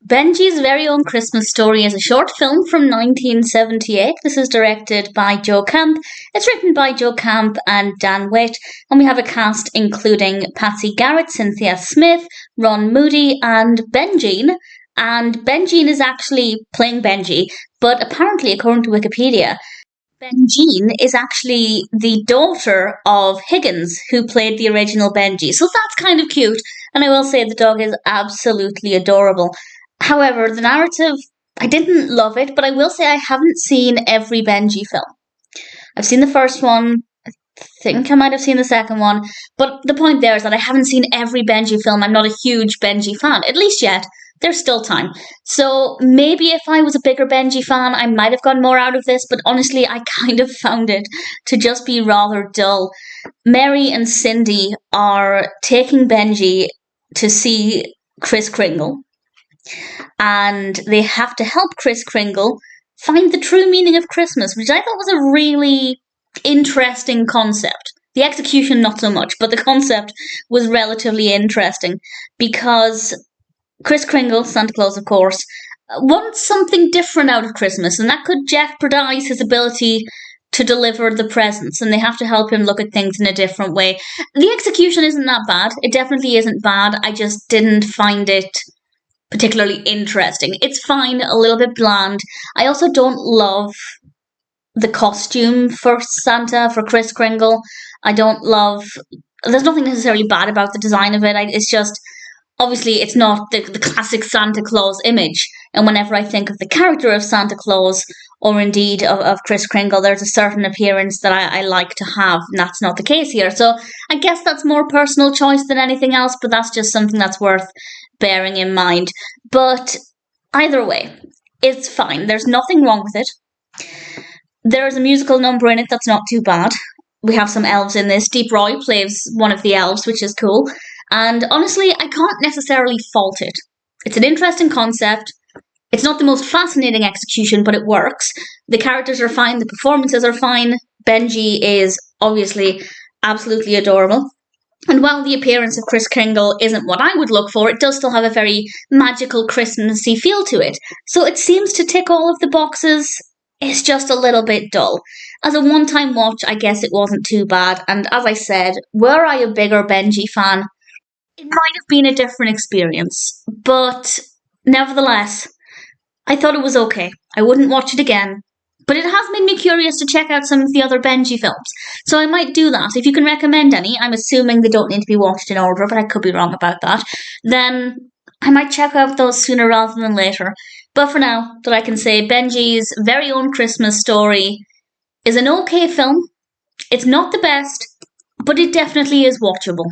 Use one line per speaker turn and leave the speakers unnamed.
Benji's Very Own Christmas Story is a short film from 1978. This is directed by Joe Camp. It's written by Joe Camp and Dan Witt, and we have a cast including Patsy Garrett, Cynthia Smith, Ron Moody, and Benjean. And Benjean is actually playing Benji, but apparently, according to Wikipedia, Benjean is actually the daughter of Higgins, who played the original Benji. So that's kind of cute, and I will say the dog is absolutely adorable. However, the narrative, I didn't love it, but I will say I haven't seen every Benji film. I've seen the first one, I think I might have seen the second one, but the point there is that I haven't seen every Benji film. I'm not a huge Benji fan, at least yet. There's still time. So maybe if I was a bigger Benji fan, I might have gotten more out of this, but honestly, I kind of found it to just be rather dull. Mary and Cindy are taking Benji to see Kris Kringle, and they have to help Kris Kringle find the true meaning of Christmas, which I thought was a really interesting concept. The execution, not so much, but the concept was relatively interesting because Kris Kringle, Santa Claus, of course, wants something different out of Christmas, and that could jeopardize his ability to deliver the presents, and they have to help him look at things in a different way. The execution isn't that bad. It definitely isn't bad. I just didn't find it particularly interesting. It's fine, a little bit bland. I also don't love the costume for Santa, for Kris Kringle. I don't love... There's nothing necessarily bad about the design of it. It's just... Obviously, it's not the classic Santa Claus image. And whenever I think of the character of Santa Claus, or indeed of Kris Kringle, there's a certain appearance that I like to have, and that's not the case here. So I guess that's more personal choice than anything else, but that's just something that's worth bearing in mind. But either way, it's fine. There's nothing wrong with it. There is a musical number in it that's not too bad. We have some elves in this. Deep Roy plays one of the elves, which is cool. And honestly, I can't necessarily fault it. It's an interesting concept. It's not the most fascinating execution, but it works. The characters are fine. The performances are fine. Benji is obviously absolutely adorable. And while the appearance of Kris Kringle isn't what I would look for, it does still have a very magical, Christmassy feel to it. So it seems to tick all of the boxes. It's just a little bit dull. As a one-time watch, I guess it wasn't too bad. And as I said, were I a bigger Benji fan, it might have been a different experience. But nevertheless, I thought it was okay. I wouldn't watch it again. But it has made me curious to check out some of the other Benji films. So I might do that. If you can recommend any, I'm assuming they don't need to be watched in order, but I could be wrong about that. Then I might check out those sooner rather than later. But for now, that I can say Benji's Very Own Christmas Story is an okay film. It's not the best, but it definitely is watchable.